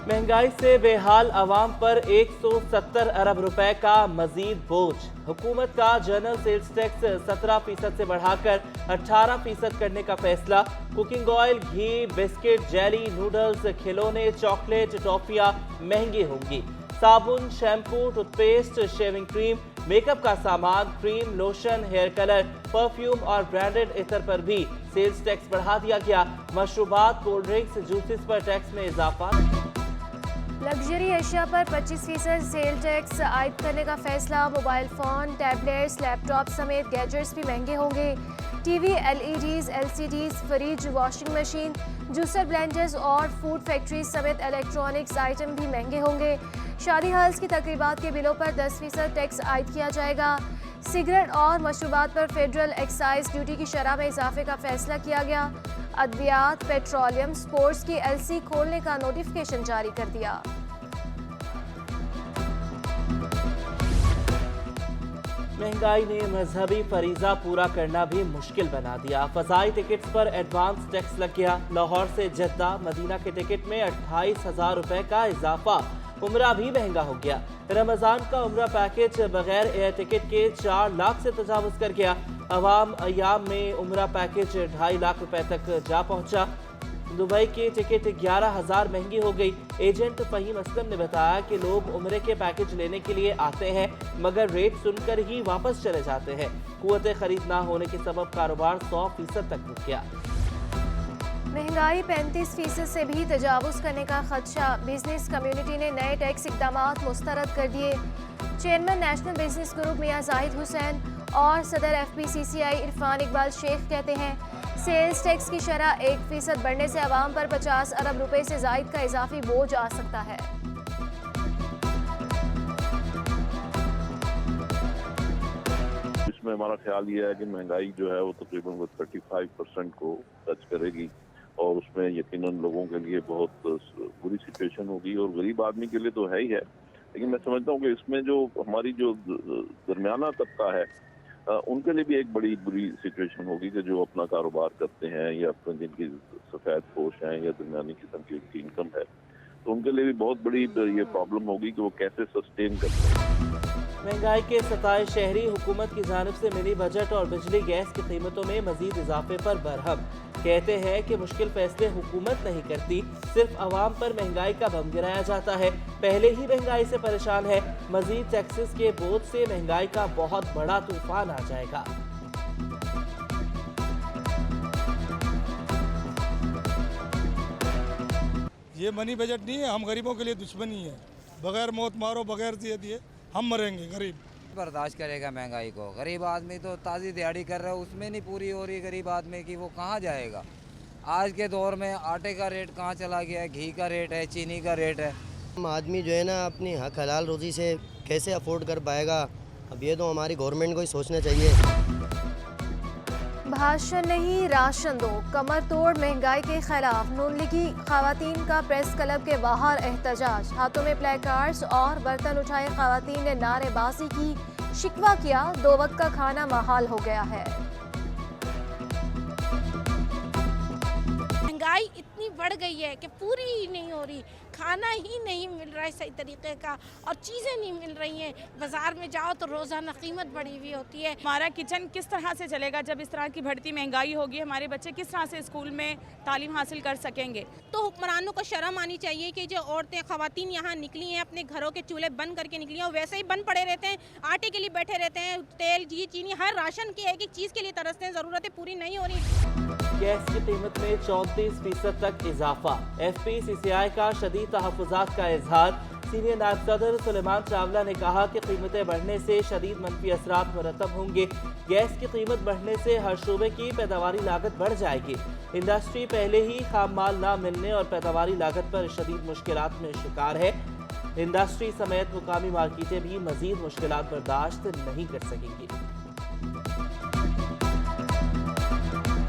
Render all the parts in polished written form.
महंगाई से बेहाल अवाम पर 170 अरब रुपए का मजीद बोझ। हुकूमत का जनरल सेल्स टैक्स 17% से बढ़ाकर 18% करने का फैसला। कुकिंग ऑयल, घी, बिस्किट, जेली, नूडल्स, खिलौने, चॉकलेट, टॉफियां महंगी होंगी। साबुन, shampoo, toothpaste, shaving cream, makeup का सामान, cream, lotion, hair colour, perfume और ब्रांडेड इतर पर भी सेल्स टैक्स बढ़ा दिया गया। मशरूबात, कोल्ड ड्रिंक्स, जूसेस पर टैक्स में इजाफा। लग्जरी एशिया पर 25% सेल टैक्स आयद करने का फैसला। मोबाइल फ़ोन, टैबलेट्स, लैपटॉप समेत गैजेट्स भी महंगे होंगे। TV, LEDs, LCDs, fridge, washing machine, juicer, blenders और फूड फैक्ट्रीज समेत इलेक्ट्रॉनिक्स आइटम भी महंगे होंगे। शादी हाल्स की तकरीबात के बिलों पर 10% टैक्स आयद किया जाएगा। सिगरेट और मशरूबात पर फेडरल एक्साइज ड्यूटी की शरह में इजाफे का फैसला किया गया। अद्वियात, पेट्रोलियम, स्पोर्ट्स की एलसी खोलने का नोटिफिकेशन जारी कर दिया। महंगाई ने मजहबी फरीजा पूरा करना भी मुश्किल बना दिया। फजाई टिकट्स पर एडवांस टैक्स लग गया। लाहौर से जद्दा, मदीना के टिकट में 28,000 रुपए का इजाफा। उम्रा भी महंगा हो गया। रमजान का उम्रा पैकेज बगैर एयर टिकट के 4 लाख से तजावुज कर गया। अवाम अयाम में उम्रा पैकेज 2.5 लाख रुपए तक जा पहुंचा। दुबई की टिकट 11,000 महंगी हो गई। एजेंट फहीम असलम ने बताया कि लोग उम्रे के पैकेज लेने के लिए आते हैं मगर रेट सुनकर ही वापस चले जाते हैं। कुव्वत खरीद ना होने के सबब कारोबार 100% तक रुक गया। महंगाई 35% से भी तजावुज करने का खदशा। बिजनेस कम्युनिटी ने नए टैक्स इकदाम मुस्तरद कर दिए। चेयरमैन नेशनल बिजनेस ग्रुप मियां जाहिद हुसैन और सदर FPCCI इरफान इकबाल शेख कहते हैं सेल्स टैक्स की शरह 1% बढ़ने से अवाम पर 50 अरब रुपए से जायद का इजाफी बोझ आ सकता है। इसमें हमारा ख्याल ये है कि महंगाई जो है वो तकरीबन 35% को टच करेगी और उसमें यकीनन लोगों के लिए बहुत बुरी सिचुएशन होगी और गरीब आदमी के लिए तो है ही है, लेकिन मैं समझता हूँ कि इसमें जो हमारी जो दरमियाना तबका है उनके लिए भी एक बड़ी बुरी सिचुएशन होगी कि जो अपना कारोबार करते हैं या अपने जिनकी सफेद पोश हैं या दरमियानी किस्म की उनकी इनकम है, तो उनके लिए भी बहुत बड़ी ये प्रॉब्लम होगी कि वो कैसे सस्टेन करते हैं। महंगाई के सताए शहरी हुकूमत की जानिब से मिनी बजट और बिजली गैस की कीमतों में मजीद इजाफे पर बरहम। कहते हैं कि मुश्किल फैसले हुकूमत नहीं करती, सिर्फ अवाम पर महंगाई का बम गिराया जाता है। पहले ही महंगाई से परेशान है, मजीद टैक्सेस के बोझ से महंगाई का बहुत बड़ा तूफान आ जाएगा। ये मनी बजट नहीं है, हम गरीबों के लिए दुश्मनी है। बगैर मौत मारो, बगैर दिए हम मरेंगे। गरीब बर्दाश्त करेगा महंगाई को? गरीब आदमी तो ताज़ी दिहाड़ी कर रहा है, उसमें नहीं पूरी हो रही गरीब आदमी की, वो कहाँ जाएगा? आज के दौर में आटे का रेट कहाँ चला गया है, घी का रेट है, चीनी का रेट है। हम आदमी जो है ना अपनी हक हलाल रोज़ी से कैसे अफोर्ड कर पाएगा? अब ये तो हमारी गवर्नमेंट को ही सोचना चाहिए। भाषण नहीं राशन दो, कमर तोड़ महंगाई के खिलाफ नून लीगी खवातीन का प्रेस क्लब के बाहर एहतजाज। हाथों में प्लेकार्ड्स और बर्तन उठाए खवातीन ने नारेबाजी की, शिकवा किया 2 वक्त का खाना महाल हो गया है। महंगाई इतनी बढ़ गई है कि पूरी ही नहीं हो रही, खाना ही नहीं मिल रहा है सही तरीके का और चीज़ें नहीं मिल रही हैं। बाजार में जाओ तो रोज़ाना कीमत बढ़ी हुई होती है। हमारा किचन किस तरह से चलेगा जब इस तरह की बढ़ती महंगाई होगी? हमारे बच्चे किस तरह से स्कूल में तालीम हासिल कर सकेंगे? तो हुक्मरानों को शर्म आनी चाहिए कि जो औरतें खवातीन यहाँ निकली हैं, अपने घरों के चूल्हे बंद करके निकली हैं और वैसे ही बंद पड़े रहते हैं, आटे के लिए बैठे रहते हैं, तेल, घी, चीनी, हर राशन की एक एक चीज़ के लिए तरसते हैं, ज़रूरतें पूरी नहीं हो रही। गैस की कीमत में 34% तक इजाफा। FPCCI का शदीद तहफ़्फ़ुज़ात का इजहार। सीनियर नायब सदर सुलेमान चावला ने कहा कि कीमतें बढ़ने से शदीद मनफी असरात मुरतब होंगे। गैस की कीमत बढ़ने से हर शोबे की पैदावारी लागत बढ़ जाएगी। इंडस्ट्री पहले ही खाम माल ना मिलने और पैदावारी लागत पर शदीद मुश्किलात में शिकार है। इंडस्ट्री समेत मुकामी मार्केटें भी मजीद मुश्किलात बर्दाश्त नहीं कर सकेंगी।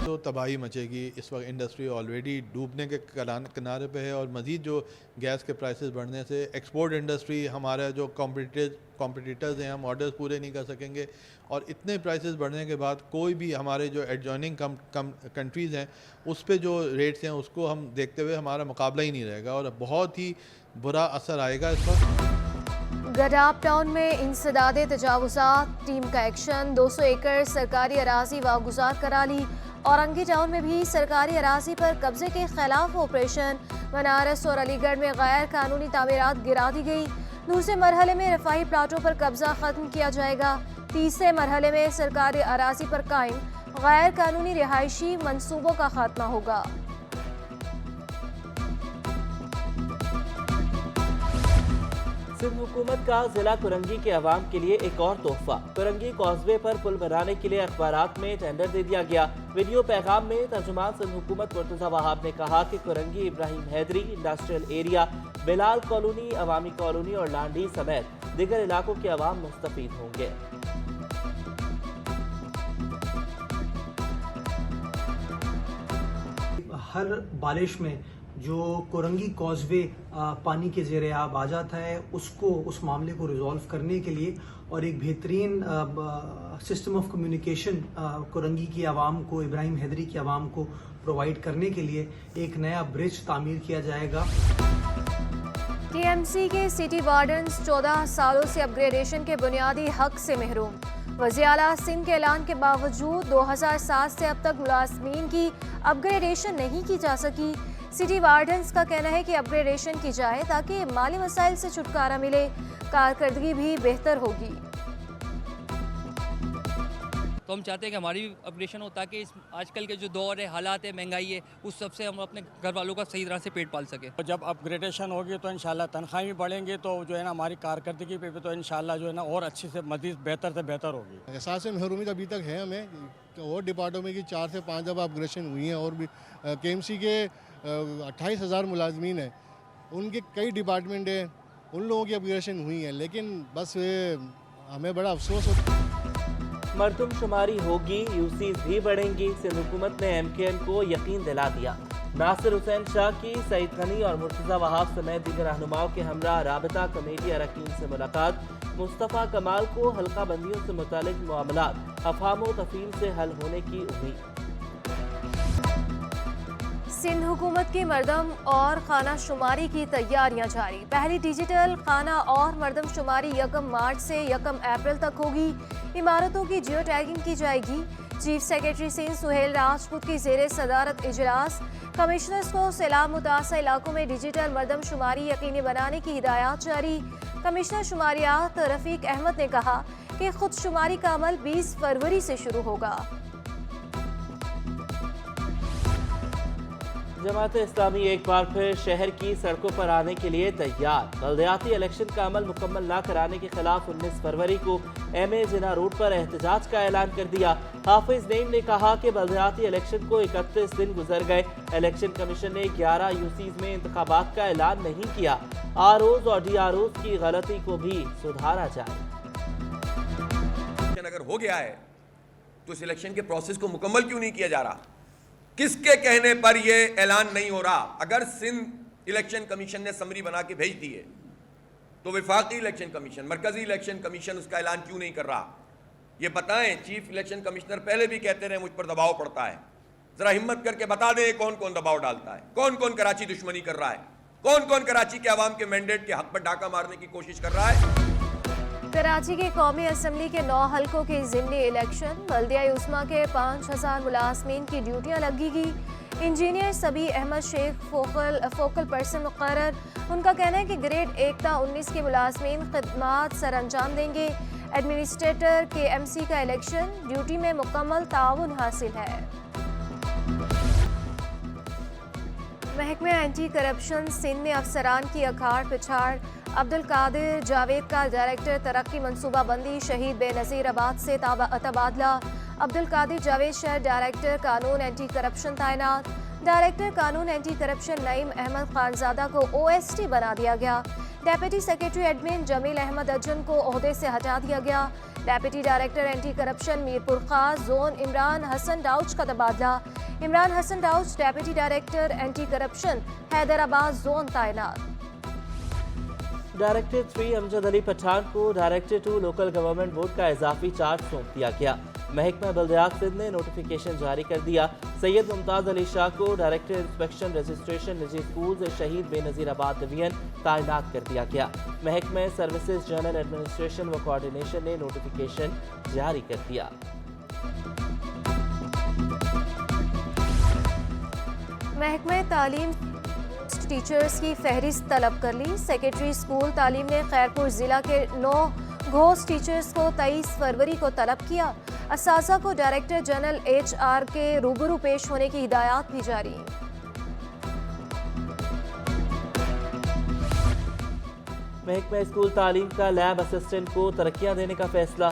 तो तबाही मचेगी। इस वक्त इंडस्ट्री ऑलरेडी डूबने के किनारे पे है और मज़ीद जो गैस के प्राइसेस बढ़ने से एक्सपोर्ट इंडस्ट्री, हमारा जो कॉम्पिटिटर्स हैं, हम ऑर्डर्स पूरे नहीं कर सकेंगे और इतने प्राइसेस बढ़ने के बाद कोई भी हमारे जो एडजॉइनिंग कंट्रीज़ हैं उस पे जो रेट्स हैं उसको हम देखते हुए हमारा मुकाबला ही नहीं रहेगा और बहुत ही बुरा असर आएगा इस वक्त। गडाप टाउन में इंसदादे तजावुज़ात, टीम का एक्शन, 200 एकड़ सरकारी अराजी वागुजार करा ली। औरंगी टाउन में भी सरकारी अराजी पर कब्जे के खिलाफ ऑपरेशन, बनारस और अलीगढ़ में गैर कानूनी तामीरात गिरा दी गई। दूसरे मरहले में रफाही प्लाटों पर कब्जा खत्म किया जाएगा। तीसरे मरहले में सरकारी अराजी पर कायम गैर कानूनी रिहायशी मंसूबों का खात्मा होगा। सिंध हुकूमत का जिला कुरंगी के अवाम के लिए एक और तोहफा। कुरंगी कॉजवे पर पुल बनाने के लिए अखबारात में टेंडर दे दिया गया। वीडियो पैगाम में तर्जुमान सिंध हुकूमत मुर्तज़ा वहाब ने कहा कि Korangi Ibrahim Hyderi industrial area, Bilal colony, Awami colony और लांडी समेत दीगर इलाकों के अवाम मुस्तफीद होंगे। हर बारिश में जो कुरंगी कॉजवे पानी के ज़ेरे आब आ जाता है उसको, उस मामले को रिजॉल्व करने के लिए और एक बेहतरीन सिस्टम ऑफ कम्युनिकेशन कुरंगी की आवाम को, इब्राहिम हैदरी की आवाम को प्रोवाइड करने के लिए एक नया ब्रिज तामीर किया जाएगा। टीएमसी के सिटी वार्डन्स 14 सालों से अपग्रेडेशन के बुनियादी हक से महरूम। वज़ीर आला सिंध के ऐलान के बावजूद 2007 से अब तक मुलाजमीन की अपग्रेडेशन नहीं की जा सकी। सिटी वार्डन्स का कहना है कि अपग्रेडेशन की जाए ताकि माली मसाइल से छुटकारा मिले, कारकर्दगी भी बेहतर होगी। तो हम चाहते हैं कि हमारी भी अपग्रेडेशन हो ताकि इस आजकल के जो दौर है, हालात है, महंगाई है, उस सब से हम अपने घर वालों का सही तरह से पेट पाल सकें। जब अपग्रेडेशन होगी तो इंशाल्लाह तनख्वाहें भी बढ़ेंगे, तो जो है ना हमारी कारकर्दगी पे भी तो इंशाल्लाह जो है ना और अच्छी से मज़ीद बेहतर से बेहतर होगी। एहसास महरूमी अभी तक है हमें, और डिपार्टमेंट की 4 से 5 दफ़ा अपग्रेडेशन हुई हैं और भी KMC के 28,000 मुलाजमीन हैं, उनके कई डिपार्टमेंट हैं, उन लोगों की अपग्रेडेशन हुई है, लेकिन बस हमें बड़ा अफसोस होता है। मरदमशुमारी होगी, यूसीज भी बढ़ेंगी। सिंध हुकूमत ने MKN को यकीन दिला दिया। नासिर हुसैन शाह की सईद गनी और मुर्तज़ा वहाब समेत दीगर रहनुमाओं के हमरा राबता कमेटी अरकान से मुलाकात। मुस्तफ़ा कमाल को हल्का बंदियों से मुतालिक मामलात अफहाम व तफहीम से हल होने की उम्मीद। सिंध हुकूमत की मरदम और खाना शुमारी की तैयारियां जारी। पहली डिजिटल खाना और मरदम शुमारी 1 मार्च से 1 अप्रैल तक होगी। इमारतों की जियो टैगिंग की जाएगी। चीफ सेक्रेटरी सिंध सुहेल राजपूत की ज़ेरे सदारत इजलास। कमिश्नर्स को सैलाब मुतासर इलाकों में डिजिटल मरदम शुमारी यकीनी बनाने की हिदायत जारी। कमिश्नर शुमारियात रफ़ीक अहमद ने कहा कि खुद शुमारी का अमल 20 फरवरी से शुरू होगा। जमात इस्लामी एक बार फिर शहर की सड़कों पर आने के लिए तैयार। बल्दियाती इलेक्शन का अमल मुकम्मल न कराने के खिलाफ 19 फरवरी को MA जिना रोड पर एहतजाज का ऐलान कर दिया। हाफिज नईम ने कहा कि बल्दियाती इलेक्शन को 31 दिन गुजर गए, इलेक्शन कमीशन ने 11 यूसीज में इंतखाबात का ऐलान नहीं किया। ROs और DROs की गलती को भी सुधारा जाए। अगर हो गया है तो इस इलेक्शन के प्रोसेस को मुकम्मल क्यों नहीं किया जा रहा? किसके कहने पर यह ऐलान नहीं हो रहा? अगर सिंध इलेक्शन कमीशन ने समरी बना के भेज दी है तो विफाकी इलेक्शन कमीशन, मरकजी इलेक्शन कमीशन उसका ऐलान क्यों नहीं कर रहा? ये बताएं। चीफ इलेक्शन कमिश्नर पहले भी कहते रहे मुझ पर दबाव पड़ता है, जरा हिम्मत करके बता दें कौन कौन दबाव डालता है, कौन कौन कराची दुश्मनी कर रहा है, कौन कौन कराची के अवाम के मैंडेट के हक पर डाका मारने की कोशिश कर रहा है। कराची के कौमी असम्बली के 9 हलकों के ज़िमनी इलेक्शन। बल्दिया उस्मा के 5,000 मुलाजमीन की ड्यूटियाँ लगेगी। इंजीनियर सबी अहमद शेख फोकल पर्सन मुकर्रर। उनका कहना है कि ग्रेड 1 ता 19 के मुलाजमीन खिदमात सर अंजाम देंगे। एडमिनिस्ट्रेटर KMC का इलेक्शन ड्यूटी में मुकम्मल ताउन हासिल है। महकमे एंटी करप्शन सिंध में अफसरान की अखाड़ पिछाड़। अब्दुल कादिर जावेद का डायरेक्टर तरक्की मनसूबा बंदी शहीद बेनज़ीर आबाद से तबादला। अब्दुल कादिर जावेद शहर डायरेक्टर कानून एंटी करप्शन तैनात। डायरेक्टर कानून एंटी करप्शन नईम अहमद खानजादा को OST बना दिया गया। Deputy secretary admin Jameel Ahmed Ajan को ओहदे से हटा दिया गया। Deputy director anti corruption Mirpur Khas zone Imran Hasan Dauch का तबादला। Imran Hasan Dauch deputy director anti corruption Hyderabad zone तैनात। डायरेक्टर 3 अमजद अली पठान को डायरेक्टर 2 लोकल गवर्नमेंट बोर्ड का इजाफी चार्ज सौंप दिया गया। महकमा बल्दियात सिंध ने नोटिफिकेशन जारी कर दिया। सैयद मुमताज अली शाह को डायरेक्टर इंस्पेक्शन रजिस्ट्रेशन निजी स्कूल शहीद बेनजीराबाद डिवीजन तैनात कर दिया गया। महकमा सर्विसेज जनरल एडमिनिस्ट्रेशन व कोऑर्डिनेशन ने नोटिफिकेशन जारी कर दिया। महकमा तालीम टीचर्स की फहरिस्त तलब कर ली। सेक्रेटरी स्कूल तालीम ने खैरपुर जिला के 9 घोस्ट टीचर्स को 23 फरवरी को तलब किया। असासा को डायरेक्टर जनरल HR के रूबरू पेश होने की हिदायत भी जारी। महकमा स्कूल तालीम का लैब असिस्टेंट को तरक्कियां देने का फैसला।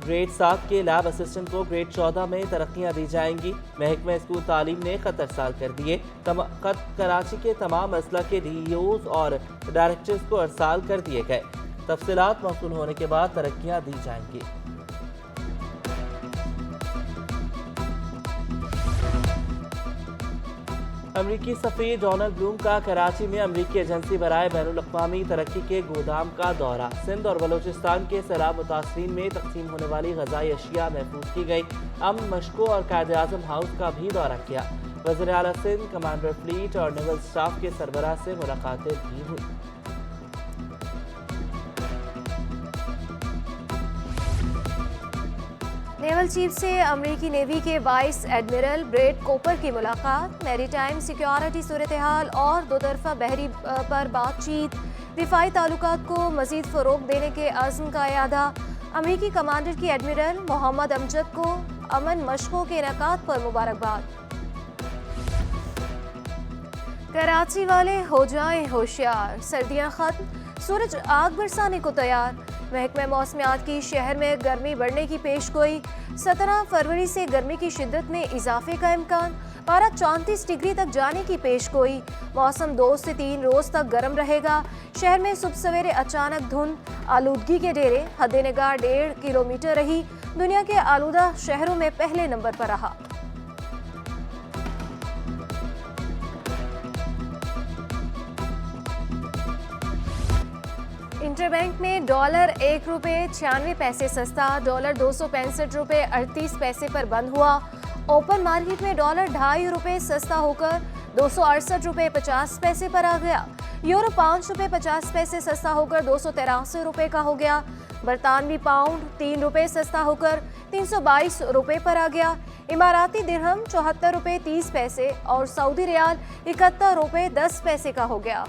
ग्रेड 7 के लैब असिस्टेंट को ग्रेड 14 में तरक्कियां दी जाएंगी। महकमा स्कूल तालीम ने खत अरसाल कर दिए। कराची के तमाम अजला के DEOs और डायरेक्टर्स को अरसाल कर दिए गए। तफसीलात मौसूल होने के बाद तरक्कियां दी जाएंगी। अमरीकी सफ़ीर डोनाल्ड ब्लूम का कराची में अमरीकी एजेंसी बराए बैनुल अक़वामी तरक्की के गोदाम का दौरा। सिंध और बलोचिस्तान के सैलाब मुतासरीन में तकसीम होने वाली ग़ज़ाई अशिया महफूज की गई। अमन मशकों और कायद-ए-आज़म हाउस का भी दौरा किया। वज़ीर आला सिंध, कमांडर फ्लीट और नेवल स्टाफ के सरबराह से मुलाकातें भी हुई। नेवल चीफ से अमरीकी नेवी के वाइस एडमिरल ब्रेड कोपर की मुलाकात। मैरीटाइम सिक्योरिटी सूरत-ए-हाल और दो तरफा बहरी पर बातचीत। दिफाई ताल्लुकात को मजीद फ़रोग़ देने के अज़्म का इयादा। अमरीकी कमांडर की एडमिरल मोहम्मद अमजद को अमन मशकों के इनेकाद पर मुबारकबाद। कराची वाले हो जाएं होशियार, सर्दियाँ खत्म, सूरज आग बरसाने को तैयार। महकमा मौसमियात की शहर में गर्मी बढ़ने की पेशगोई। 17 फरवरी से गर्मी की शिद्दत में इजाफे का इम्कान। पारा 34 डिग्री तक जाने की पेशगोई। मौसम 2 से 3 रोज तक गर्म रहेगा। शहर में सुबह सवेरे अचानक धुंध, आलूदगी के डेरे। हद निगाह 1.5 किलोमीटर रही। दुनिया के आलूदा शहरों में पहले नंबर पर रहा। इंटरबैंक में डॉलर 1 रुपये 96 पैसे सस्ता। डॉलर 265 रुपये 38 पैसे पर बंद हुआ। ओपन मार्केट में डॉलर 2.5 रुपये सस्ता होकर 268 रुपये 50 पैसे पर आ गया। यूरो 5 रुपये 50 पैसे सस्ता होकर 283 रुपये का हो गया। बरतानवी पाउंड 3 रुपये सस्ता होकर 322 रुपये पर आ गया। इमाराती दिरहम 74 रुपये 30 पैसे और सऊदी रियाल 71 रुपये 10 पैसे का हो गया।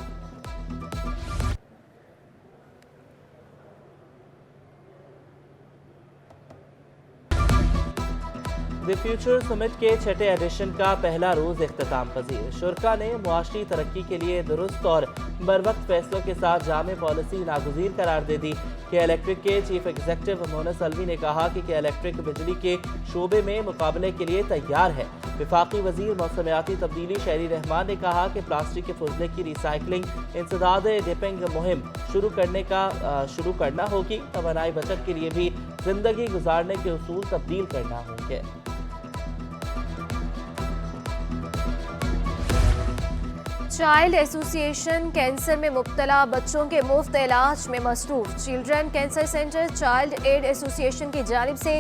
द फ्यूचर समिट के छठे एडिशन का पहला रोज इख्तिताम पजीर। शुरका ने मुआशरी तरक्की के लिए दुरुस्त और बरवक्त फैसलों के साथ जामे पॉलिसी नागुज़ीर करार दे दी। के इलेक्ट्रिक के चीफ एग्जीक्यूटिव मोनस अलवी ने कहा कि इलेक्ट्रिक बिजली के शोबे में मुकाबले के लिए तैयार है। वफाकी वजीर मौसमियाती तब्दीली शहरी रहमान ने कहा कि प्लास्टिक के फुजले की रिसाइकलिंग इंसदाद डिपिंग मुहिम शुरू करना होगी। तवानाई बचत के लिए भी जिंदगी गुजारने के उसूल तब्दील करना होंगे। चाइल्ड एसोसिएशन कैंसर में मुब्तला बच्चों के मुफ्त इलाज में मसरूफ। Children cancer centre child aid association की जानिब से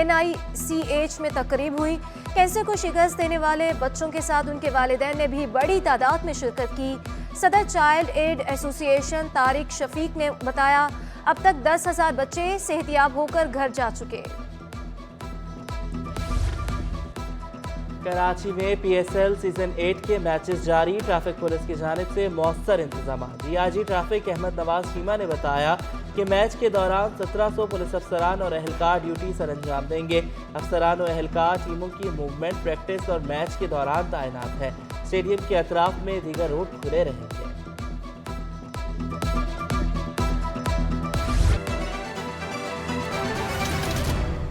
NICH में तकरीब हुई। कैंसर को शिकस्त देने वाले बच्चों के साथ उनके वालिदैन ने भी बड़ी तादाद में शिरकत की। सदर child aid association Tariq Shafiq ने बताया, अब तक 10,000 बच्चे सेहतियाब होकर घर जा चुके। कराची में PSL सीजन 8 के मैचेस जारी। ट्रैफिक पुलिस की जानिब से मौसर इंतजाम। DIG ट्रैफिक अहमद नवाज शीमा ने बताया कि मैच के दौरान 1700 पुलिस अफसरान और अहलकार ड्यूटी सर अंजाम देंगे। अफसरान और अहलकार टीमों की मूवमेंट, प्रैक्टिस और मैच के दौरान तैनात है। स्टेडियम के अतराफ में दीगर रोड खुले रहेंगे।